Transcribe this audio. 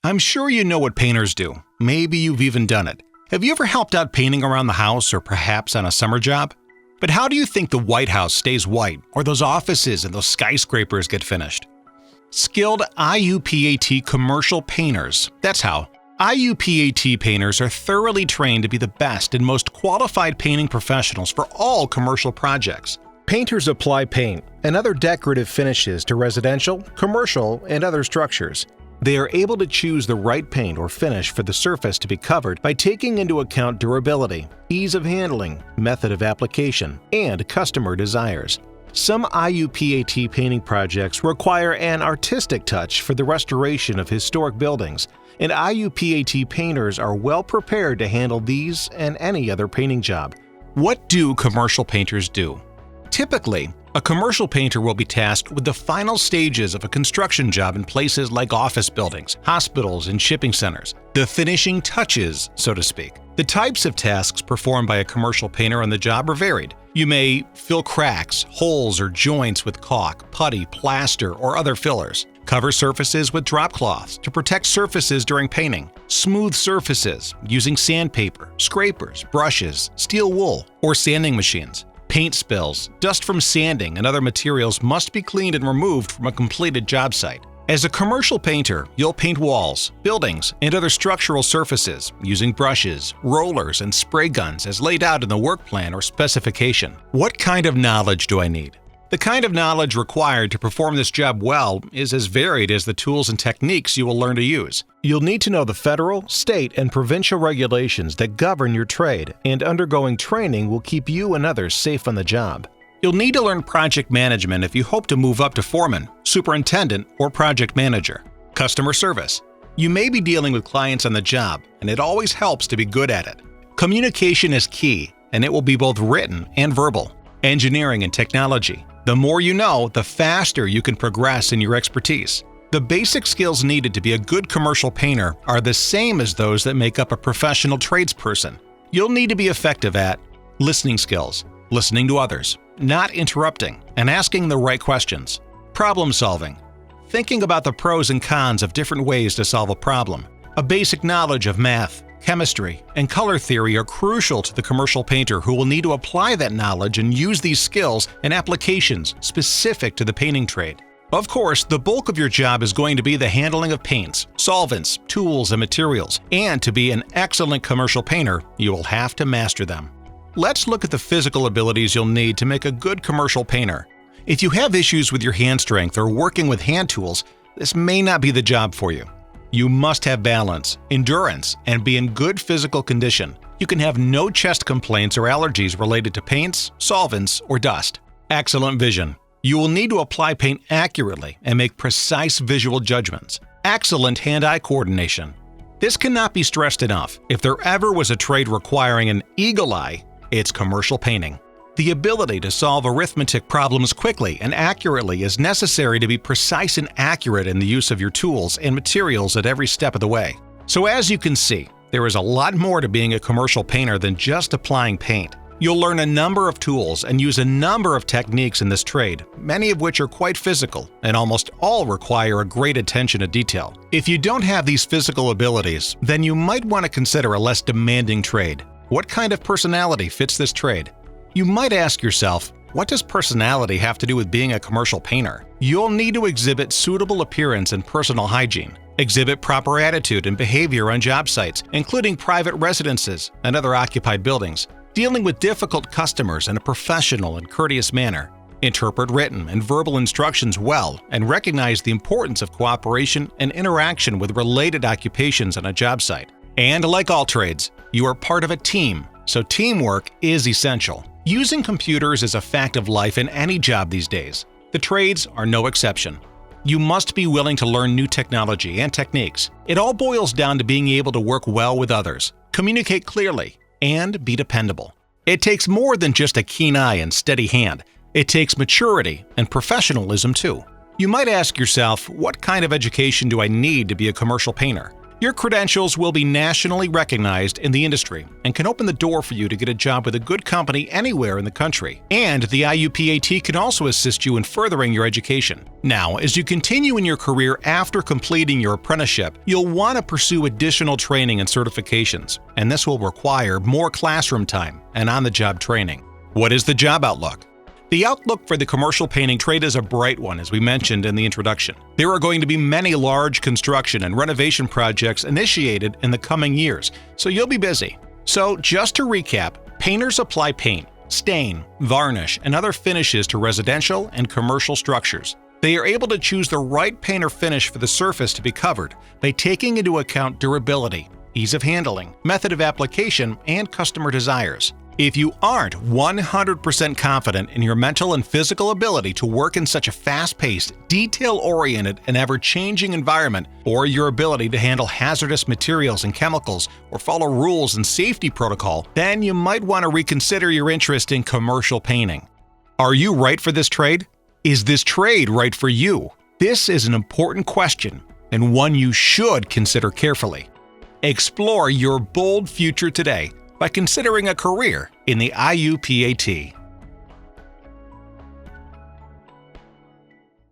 I'm sure you know what painters do. Maybe you've even done it. Have you ever helped out painting around the house or perhaps on a summer job? But how do you think the White House stays white or those offices and those skyscrapers get finished? Skilled IUPAT commercial painters. That's how. IUPAT painters are thoroughly trained to be the best and most qualified painting professionals for all commercial projects. Painters apply paint and other decorative finishes to residential, commercial, and other structures. They are able to choose the right paint or finish for the surface to be covered by taking into account durability, ease of handling, method of application, and customer desires. Some IUPAT painting projects require an artistic touch for the restoration of historic buildings, and IUPAT painters are well prepared to handle these and any other painting job. What do commercial painters do? Typically, a commercial painter will be tasked with the final stages of a construction job in places like office buildings, hospitals, and shipping centers, the finishing touches, so to speak. The types of tasks performed by a commercial painter on the job are varied. You may fill cracks, holes, or joints with caulk, putty, plaster, or other fillers. Cover surfaces with drop cloths to protect surfaces during painting. Smooth surfaces using sandpaper, scrapers, brushes, steel wool, or sanding machines. Paint spills, dust from sanding, and other materials must be cleaned and removed from a completed job site. As a commercial painter, you'll paint walls, buildings, and other structural surfaces using brushes, rollers, and spray guns as laid out in the work plan or specification. What kind of knowledge do I need? The kind of knowledge required to perform this job well is as varied as the tools and techniques you will learn to use. You'll need to know the federal, state, and provincial regulations that govern your trade, and undergoing training will keep you and others safe on the job. You'll need to learn project management if you hope to move up to foreman, superintendent, or project manager. Customer service. You may be dealing with clients on the job, and it always helps to be good at it. Communication is key, and it will be both written and verbal. Engineering and technology. The more you know, the faster you can progress in your expertise. The basic skills needed to be a good commercial painter are the same as those that make up a professional tradesperson. You'll need to be effective at listening skills, listening to others, not interrupting, and asking the right questions. Problem solving, thinking about the pros and cons of different ways to solve a problem. A basic knowledge of math, chemistry, and color theory are crucial to the commercial painter who will need to apply that knowledge and use these skills in applications specific to the painting trade. Of course, the bulk of your job is going to be the handling of paints, solvents, tools, and materials, and to be an excellent commercial painter, you will have to master them. Let's look at the physical abilities you'll need to make a good commercial painter. If you have issues with your hand strength or working with hand tools, this may not be the job for you. You must have balance, endurance, and be in good physical condition. You can have no chest complaints or allergies related to paints, solvents, or dust. Excellent vision. You will need to apply paint accurately and make precise visual judgments. Excellent hand-eye coordination. This cannot be stressed enough. If there ever was a trade requiring an eagle eye, it's commercial painting. The ability to solve arithmetic problems quickly and accurately is necessary to be precise and accurate in the use of your tools and materials at every step of the way. So as you can see, there is a lot more to being a commercial painter than just applying paint. You'll learn a number of tools and use a number of techniques in this trade, many of which are quite physical and almost all require a great attention to detail. If you don't have these physical abilities, then you might want to consider a less demanding trade. What kind of personality fits this trade? You might ask yourself, what does personality have to do with being a commercial painter? You'll need to exhibit suitable appearance and personal hygiene, exhibit proper attitude and behavior on job sites, including private residences and other occupied buildings, dealing with difficult customers in a professional and courteous manner, interpret written and verbal instructions well, and recognize the importance of cooperation and interaction with related occupations on a job site. And like all trades, you are part of a team, so teamwork is essential. Using computers is a fact of life in any job these days. The trades are no exception. You must be willing to learn new technology and techniques. It all boils down to being able to work well with others, communicate clearly, and be dependable. It takes more than just a keen eye and steady hand. It takes maturity and professionalism too. You might ask yourself, what kind of education do I need to be a commercial painter? Your credentials will be nationally recognized in the industry and can open the door for you to get a job with a good company anywhere in the country. And the IUPAT can also assist you in furthering your education. Now, as you continue in your career after completing your apprenticeship, you'll want to pursue additional training and certifications, and this will require more classroom time and on-the-job training. What is the job outlook? The outlook for the commercial painting trade is a bright one, as we mentioned in the introduction. There are going to be many large construction and renovation projects initiated in the coming years, so you'll be busy. So, just to recap, painters apply paint, stain, varnish, and other finishes to residential and commercial structures. They are able to choose the right paint or finish for the surface to be covered by taking into account durability, ease of handling, method of application, and customer desires. If you aren't 100% confident in your mental and physical ability to work in such a fast-paced, detail-oriented, and ever-changing environment, or your ability to handle hazardous materials and chemicals or follow rules and safety protocol, then you might want to reconsider your interest in commercial painting. Are you right for this trade? Is this trade right for you? This is an important question and one you should consider carefully. Explore your bold future today by considering a career in the IUPAT.